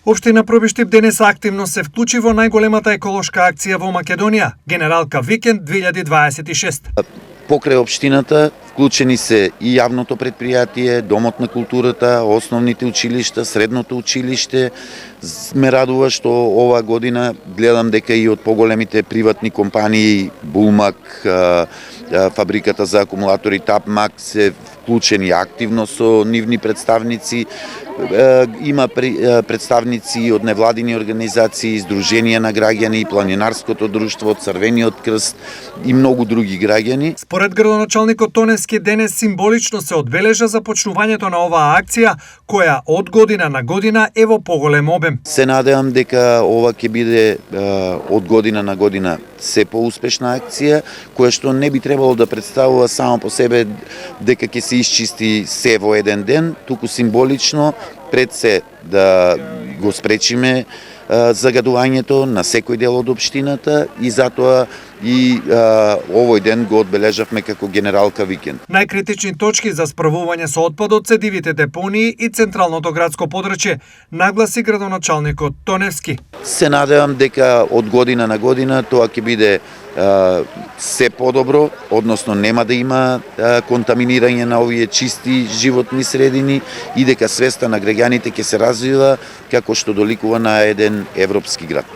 Општина Пробиштип денес активно се вклучи во најголемата еколошка акција во Македонија, Генералка Викенд 2026. Покрај општината вклучени се и јавното предпријатие, Домот на културата, основните училишта, средното училиште. Ме радува што оваа година гледам дека и од поголемите приватни компании Булмак, фабриката за акумулатори Тапмак се вклучени активно со нивни представници. Има представници од невладини организации, Сдруженија на граѓани, Планинарското друштво, Црвениот крст и многу други граѓани. Според градоначалникот Тоневски, денес символично се одбележа започнувањето на оваа акција, која од година на година е во поголем обем. Се надевам дека ова ќе биде од година на година се поуспешна акција, која што не би требало да представува само по себе дека ќе се исчисти се во еден ден, туку символично пред се да го спречиме загадувањето на секој дел од општината и затоа и овој ден го одбележавме како Генералка Викенд. Најкритични точки за справување со отпадот се дивите депонии и централното градско подрачје, нагласи градоначалникот Тоневски. Се надевам дека од година на година тоа ќе биде се подобро, односно нема да има контаминирање на овие чисти животни средини и дека свеста на граѓаните ќе се развива како што доликува на еден европски град.